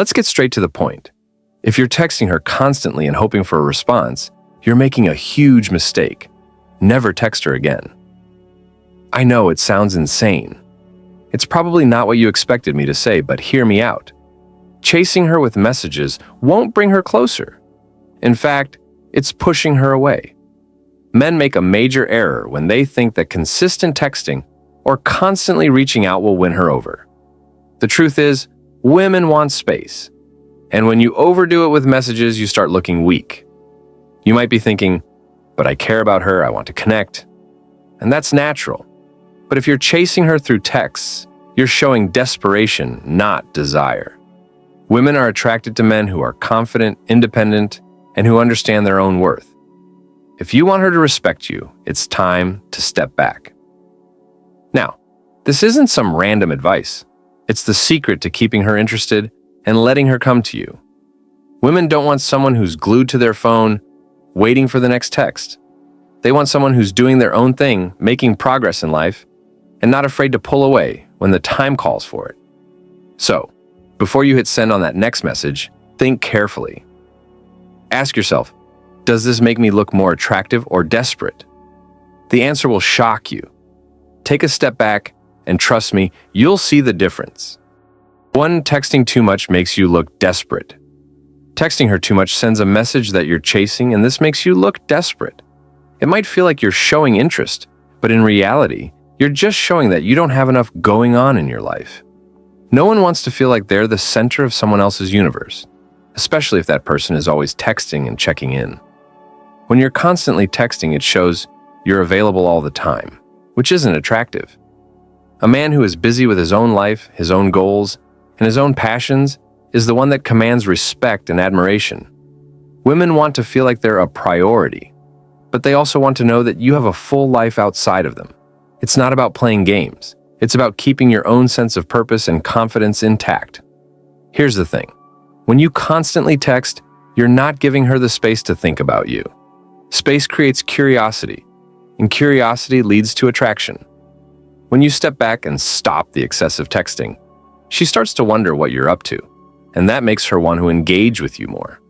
Let's get straight to the point. If you're texting her constantly and hoping for a response, you're making a huge mistake. Never text her again. I know it sounds insane. It's probably not what you expected me to say, but hear me out. Chasing her with messages won't bring her closer. In fact, it's pushing her away. Men make a major error when they think that consistent texting or constantly reaching out will win her over. The truth is, women want space. And when you overdo it with messages, you start looking weak. You might be thinking, but I care about her, I want to connect. And that's natural. But if you're chasing her through texts, you're showing desperation, not desire. Women are attracted to men who are confident, independent, and who understand their own worth. If you want her to respect you, it's time to step back. Now, this isn't some random advice. It's the secret to keeping her interested and letting her come to you. Women don't want someone who's glued to their phone, waiting for the next text. They want someone who's doing their own thing, making progress in life, and not afraid to pull away when the time calls for it. So, before you hit send on that next message, think carefully. Ask yourself, does this make me look more attractive or desperate? The answer will shock you. Take a step back, and trust me, you'll see the difference. 1. Texting too much makes you look desperate. Texting her too much sends a message that you're chasing, and this makes you look desperate. It might feel like you're showing interest, but in reality, you're just showing that you don't have enough going on in your life. No one wants to feel like they're the center of someone else's universe, especially if that person is always texting and checking in. When you're constantly texting, it shows you're available all the time, which isn't attractive. A man who is busy with his own life, his own goals, and his own passions is the one that commands respect and admiration. Women want to feel like they're a priority, but they also want to know that you have a full life outside of them. It's not about playing games. It's about keeping your own sense of purpose and confidence intact. Here's the thing. When you constantly text, you're not giving her the space to think about you. Space creates curiosity, and curiosity leads to attraction. When you step back and stop the excessive texting, she starts to wonder what you're up to, and that makes her want to engage with you more.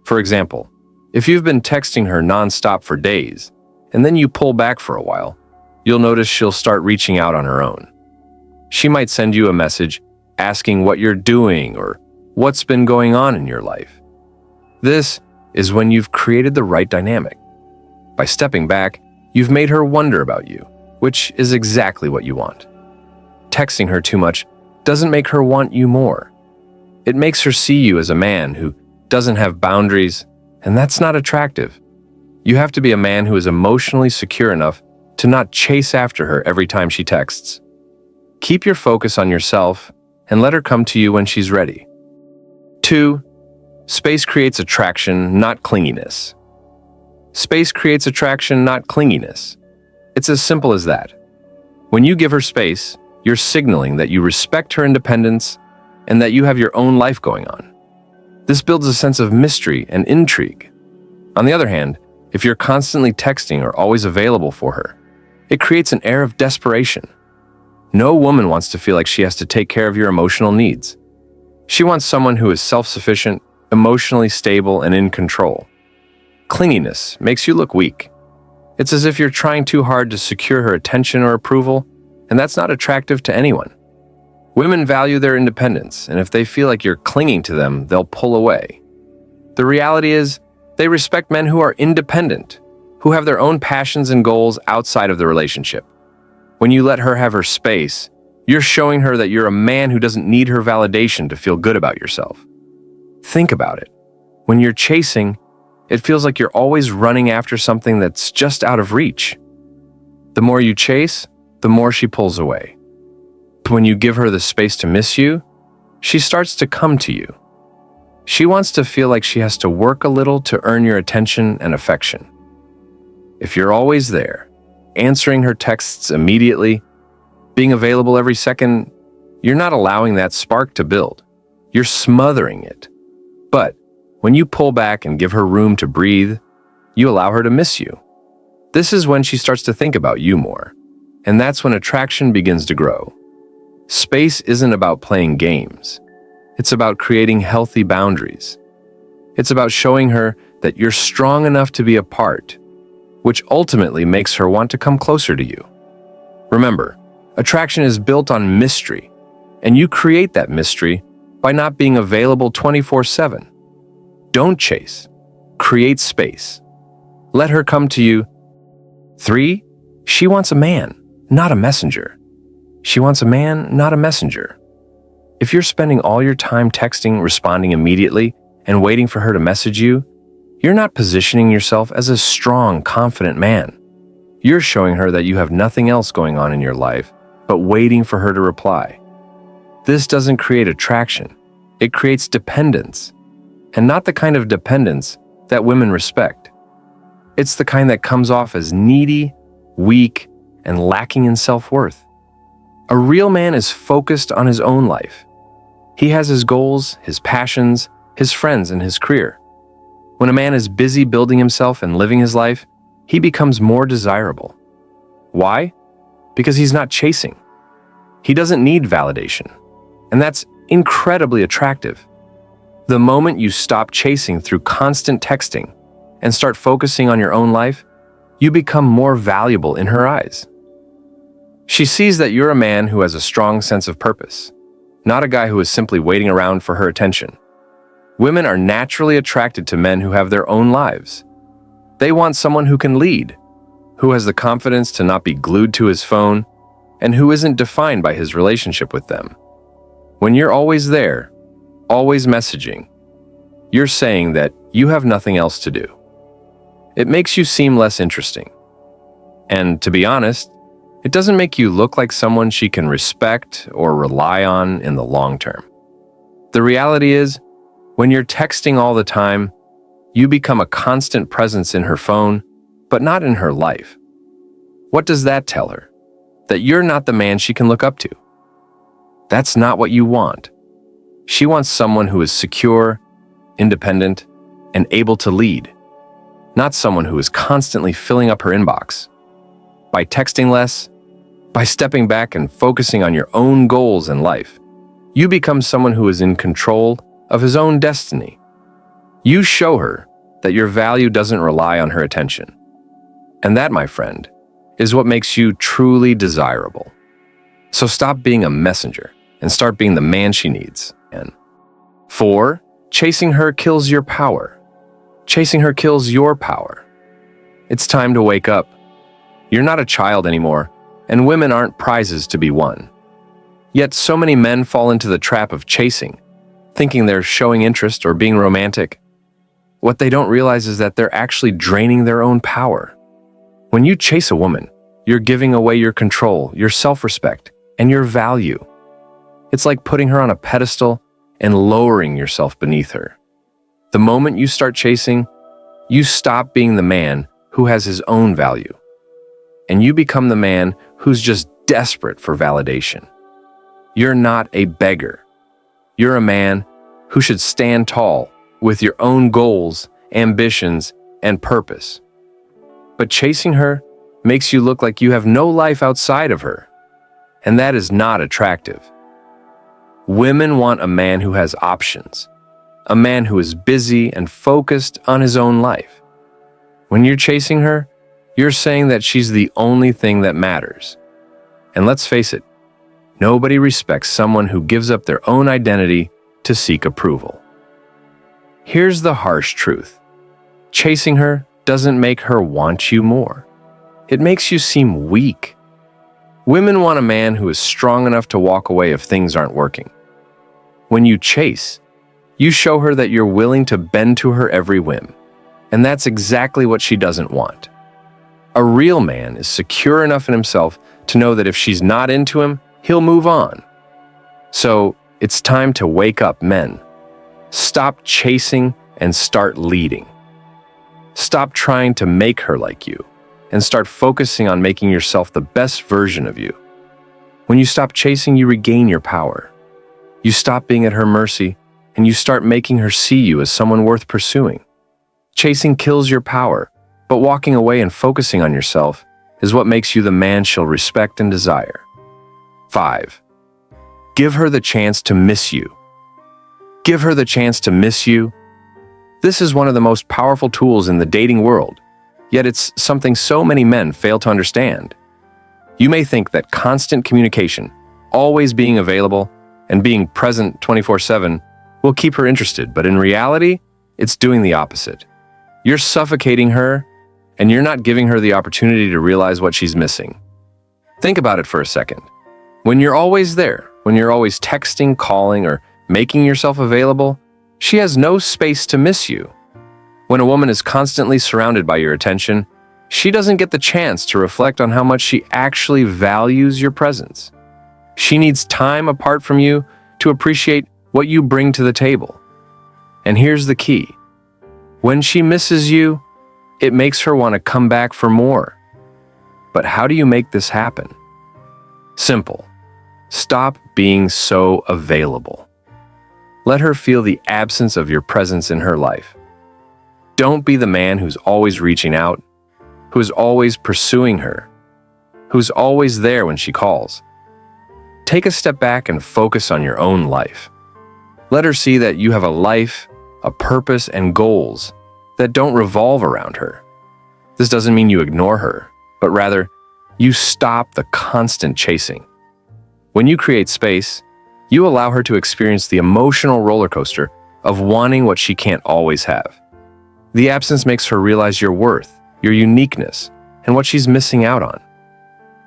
For example, if you've been texting her nonstop for days, and then you pull back for a while, you'll notice she'll start reaching out on her own. She might send you a message asking what you're doing or what's been going on in your life. This is when you've created the right dynamic. By stepping back, you've made her wonder about you, which is exactly what you want. Texting her too much doesn't make her want you more. It makes her see you as a man who doesn't have boundaries, and that's not attractive. You have to be a man who is emotionally secure enough to not chase after her every time she texts. Keep your focus on yourself and let her come to you when she's ready. 2. Space creates attraction, not clinginess. Space creates attraction, not clinginess. It's as simple as that. When you give her space, you're signaling that you respect her independence and that you have your own life going on. This builds a sense of mystery and intrigue. On the other hand, if you're constantly texting or always available for her, it creates an air of desperation. No woman wants to feel like she has to take care of your emotional needs. She wants someone who is self-sufficient, emotionally stable, and in control. Clinginess makes you look weak. It's as if you're trying too hard to secure her attention or approval, and that's not attractive to anyone. Women value their independence, and if they feel like you're clinging to them, they'll pull away. The reality is, they respect men who are independent, who have their own passions and goals outside of the relationship. When you let her have her space, you're showing her that you're a man who doesn't need her validation to feel good about yourself. Think about it. When you're chasing, it feels like you're always running after something that's just out of reach. The more you chase, the more she pulls away. But when you give her the space to miss you, she starts to come to you. She wants to feel like she has to work a little to earn your attention and affection. If you're always there, answering her texts immediately, being available every second, you're not allowing that spark to build. You're smothering it. But when you pull back and give her room to breathe, you allow her to miss you. This is when she starts to think about you more, and that's when attraction begins to grow. Space isn't about playing games. It's about creating healthy boundaries. It's about showing her that you're strong enough to be apart, which ultimately makes her want to come closer to you. Remember, attraction is built on mystery, and you create that mystery by not being available 24/7. Don't chase. Create space. Let her come to you. 3. She wants a man, not a messenger. She wants a man, not a messenger. If you're spending all your time texting, responding immediately, and waiting for her to message you, you're not positioning yourself as a strong, confident man. You're showing her that you have nothing else going on in your life but waiting for her to reply. This doesn't create attraction. It creates dependence, and not the kind of dependence that women respect. It's the kind that comes off as needy, weak, and lacking in self-worth. A real man is focused on his own life. He has his goals, his passions, his friends, and his career. When a man is busy building himself and living his life, he becomes more desirable. Why? Because he's not chasing. He doesn't need validation, and that's incredibly attractive. The moment you stop chasing through constant texting and start focusing on your own life, you become more valuable in her eyes. She sees that you're a man who has a strong sense of purpose, not a guy who is simply waiting around for her attention. Women are naturally attracted to men who have their own lives. They want someone who can lead, who has the confidence to not be glued to his phone, and who isn't defined by his relationship with them. When you're always there, always messaging, you're saying that you have nothing else to do. It makes you seem less interesting. And to be honest, it doesn't make you look like someone she can respect or rely on in the long term. The reality is, when you're texting all the time, you become a constant presence in her phone, but not in her life. What does that tell her? That you're not the man she can look up to. That's not what you want. She wants someone who is secure, independent, and able to lead, not someone who is constantly filling up her inbox. By texting less, by stepping back and focusing on your own goals in life, you become someone who is in control of his own destiny. You show her that your value doesn't rely on her attention. And that, my friend, is what makes you truly desirable. So stop being a messenger and start being the man she needs. And 4, chasing her kills your power. Chasing her kills your power. It's time to wake up. You're not a child anymore, and women aren't prizes to be won. Yet so many men fall into the trap of chasing, thinking they're showing interest or being romantic. What they don't realize is that they're actually draining their own power. When you chase a woman, you're giving away your control, your self-respect, and your value. It's like putting her on a pedestal and lowering yourself beneath her. The moment you start chasing, you stop being the man who has his own value, and you become the man who's just desperate for validation. You're not a beggar. You're a man who should stand tall with your own goals, ambitions, and purpose. But chasing her makes you look like you have no life outside of her, and that is not attractive. Women want a man who has options, a man who is busy and focused on his own life. When you're chasing her, you're saying that she's the only thing that matters. And let's face it, nobody respects someone who gives up their own identity to seek approval. Here's the harsh truth. Chasing her doesn't make her want you more. It makes you seem weak. Women want a man who is strong enough to walk away if things aren't working. When you chase, you show her that you're willing to bend to her every whim, and that's exactly what she doesn't want. A real man is secure enough in himself to know that if she's not into him, he'll move on. So it's time to wake up, men. Stop chasing and start leading. Stop trying to make her like you and start focusing on making yourself the best version of you. When you stop chasing, you regain your power. You stop being at her mercy and you start making her see you as someone worth pursuing. Chasing kills your power, but walking away and focusing on yourself is what makes you the man she'll respect and desire. 5. Give her the chance to miss you. Give her the chance to miss you. This is one of the most powerful tools in the dating world, yet it's something so many men fail to understand. You may think that constant communication, always being available, and being present 24/7 will keep her interested, but in reality, it's doing the opposite. You're suffocating her, and you're not giving her the opportunity to realize what she's missing. Think about it for a second. When you're always there, when you're always texting, calling, or making yourself available, she has no space to miss you. When a woman is constantly surrounded by your attention, she doesn't get the chance to reflect on how much she actually values your presence. She needs time apart from you to appreciate what you bring to the table. And here's the key. When she misses you, it makes her want to come back for more. But how do you make this happen? Simple. Stop being so available. Let her feel the absence of your presence in her life. Don't be the man who's always reaching out, who is always pursuing her, who's always there when she calls. Take a step back and focus on your own life. Let her see that you have a life, a purpose, and goals that don't revolve around her. This doesn't mean you ignore her, but rather, you stop the constant chasing. When you create space, you allow her to experience the emotional roller coaster of wanting what she can't always have. The absence makes her realize your worth, your uniqueness, and what she's missing out on.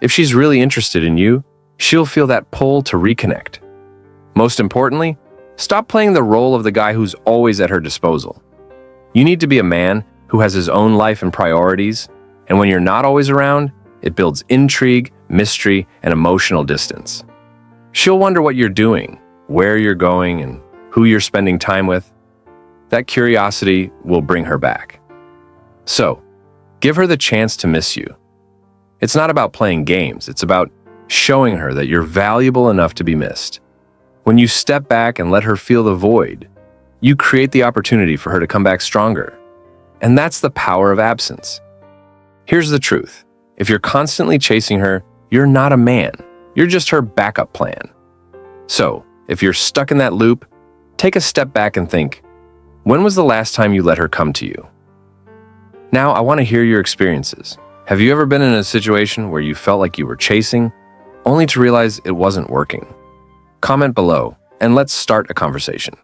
If she's really interested in you, she'll feel that pull to reconnect. Most importantly, stop playing the role of the guy who's always at her disposal. You need to be a man who has his own life and priorities, and when you're not always around, it builds intrigue, mystery, and emotional distance. She'll wonder what you're doing, where you're going, and who you're spending time with. That curiosity will bring her back. So, give her the chance to miss you. It's not about playing games, it's about showing her that you're valuable enough to be missed. When you step back and let her feel the void, you create the opportunity for her to come back stronger. And that's the power of absence. Here's the truth. If you're constantly chasing her, you're not a man. You're just her backup plan. So, if you're stuck in that loop, take a step back and think, when was the last time you let her come to you? Now, I want to hear your experiences. Have you ever been in a situation where you felt like you were chasing, only to realize it wasn't working? Comment below, and let's start a conversation.